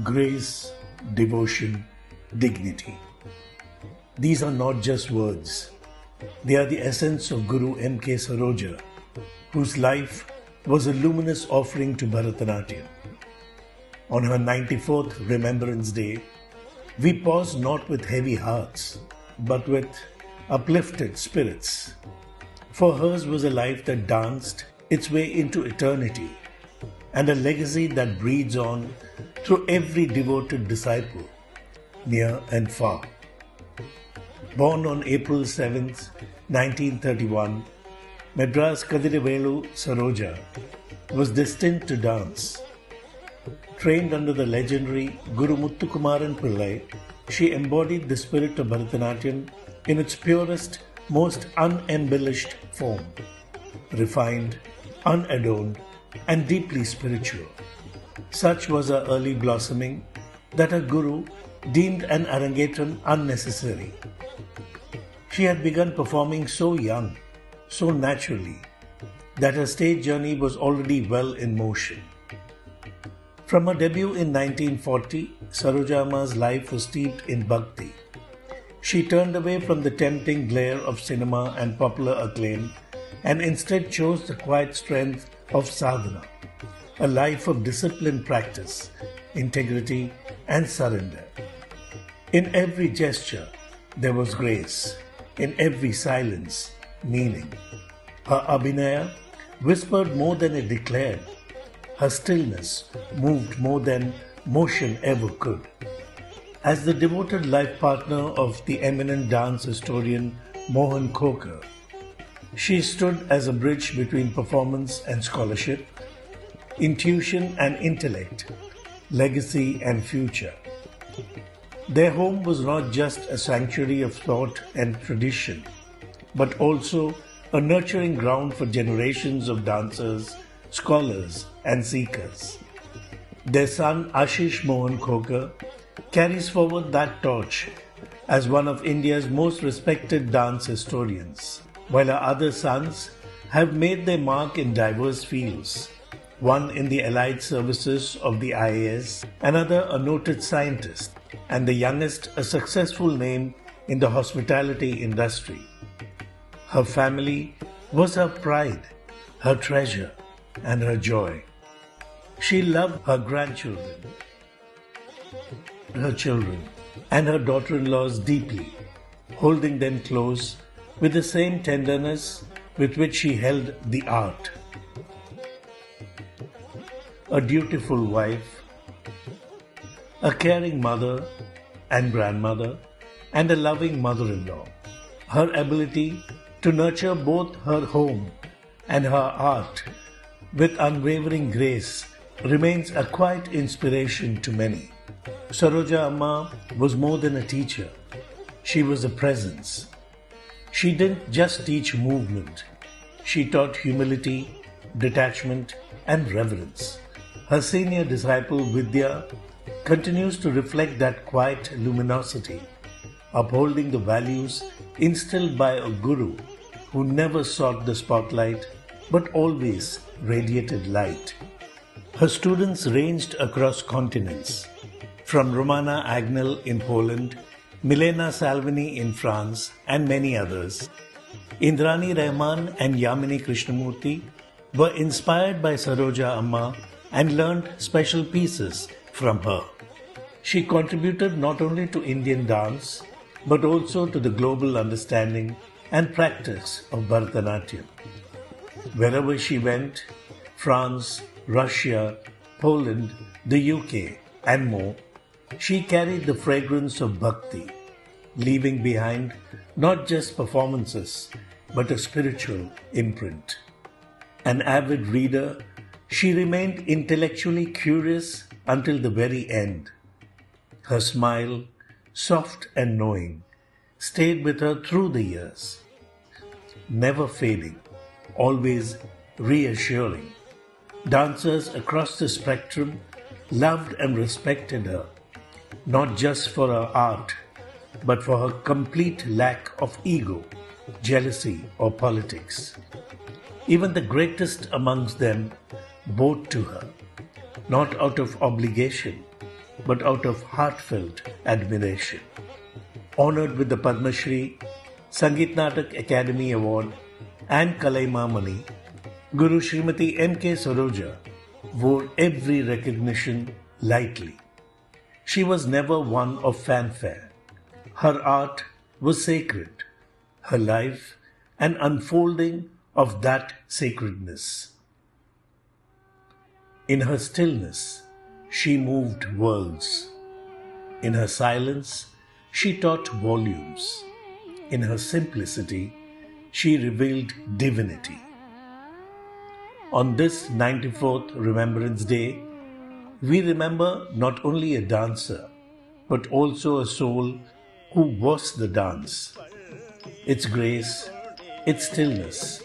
grace, devotion, dignity. These are not just words. They are the essence of Guru M.K. Saroja, whose life was a luminous offering to Bharatanatyam. On her 94th Remembrance Day, we pause not with heavy hearts, but with uplifted spirits. For hers was a life that danced its way into eternity, and a legacy that breathes on through every devoted disciple, near and far. Born on April 7th, 1931, Madras Kadirivelu Saroja was destined to dance. Trained under the legendary Guru Muthukumaran Pillai, she embodied the spirit of Bharatanatyam in its purest, most unembellished form, refined, unadorned, and deeply spiritual. Such was her early blossoming that her Guru deemed an arangetram unnecessary. She had begun performing so young, so naturally, that her stage journey was already well in motion. From her debut in 1940, Saroja Amma's life was steeped in bhakti. She turned away from the tempting glare of cinema and popular acclaim and instead chose the quiet strength of sadhana, a life of disciplined practice, integrity, and surrender. In every gesture, there was grace. In every silence, meaning. Her abhinaya whispered more than it declared. Her stillness moved more than motion ever could. As the devoted life partner of the eminent dance historian Mohan Khokar, she stood as a bridge between performance and scholarship, intuition and intellect, legacy and future. Their home was not just a sanctuary of thought and tradition, but also a nurturing ground for generations of dancers, scholars, and seekers. Their son Ashish Mohan Khokar carries forward that torch as one of India's most respected dance historians, while her other sons have made their mark in diverse fields, one in the allied services of the IAS, another a noted scientist, and the youngest a successful name in the hospitality industry. Her family was her pride, her treasure, and her joy. She loved her grandchildren, her children, and her daughter-in-laws deeply, holding them close with the same tenderness with which she held the art. A dutiful wife, a caring mother and grandmother, and a loving mother-in-law. Her ability to nurture both her home and her art with unwavering grace remains a quiet inspiration to many. Saroja Amma was more than a teacher. She was a presence. She didn't just teach movement. She taught humility, detachment, and reverence. Her senior disciple Vidya continues to reflect that quiet luminosity, upholding the values instilled by a guru who never sought the spotlight but always radiated light. Her students ranged across continents, from Romana Agnel in Poland, Milena Salvini in France, and many others. Indrani Rahman and Yamini Krishnamurti were inspired by Saroja Amma and learned special pieces from her. She contributed not only to Indian dance, but also to the global understanding and practice of Bharatanatyam. Wherever she went, France, Russia, Poland, the UK, and more, she carried the fragrance of bhakti, leaving behind not just performances, but a spiritual imprint. An avid reader, she remained intellectually curious until the very end. Her smile, soft and knowing, stayed with her through the years, never fading, always reassuring. Dancers across the spectrum loved and respected her, not just for her art, but for her complete lack of ego, jealousy, or politics. Even the greatest amongst them bowed to her, not out of obligation, but out of heartfelt admiration. Honored with the Padma Shri, Sangeet Natak Academy Award and Kalaimamani, Guru Srimati M.K. Saroja wore every recognition lightly. She was never one of fanfare. Her art was sacred, her life an unfolding of that sacredness. In her stillness, she moved worlds. In her silence, she taught volumes. In her simplicity, she revealed divinity. On this 94th Remembrance Day, we remember not only a dancer, but also a soul who was the dance. Its grace, its stillness,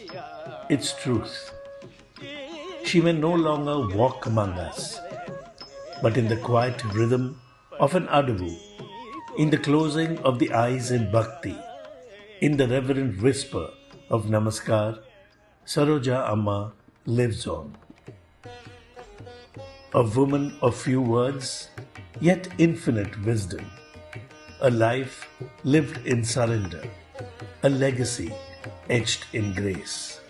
its truth. She may no longer walk among us, but in the quiet rhythm of an adavu, in the closing of the eyes in bhakti, in the reverent whisper of namaskar, Saroja Amma lives on. A woman of few words, yet infinite wisdom. A life lived in surrender. A legacy etched in grace.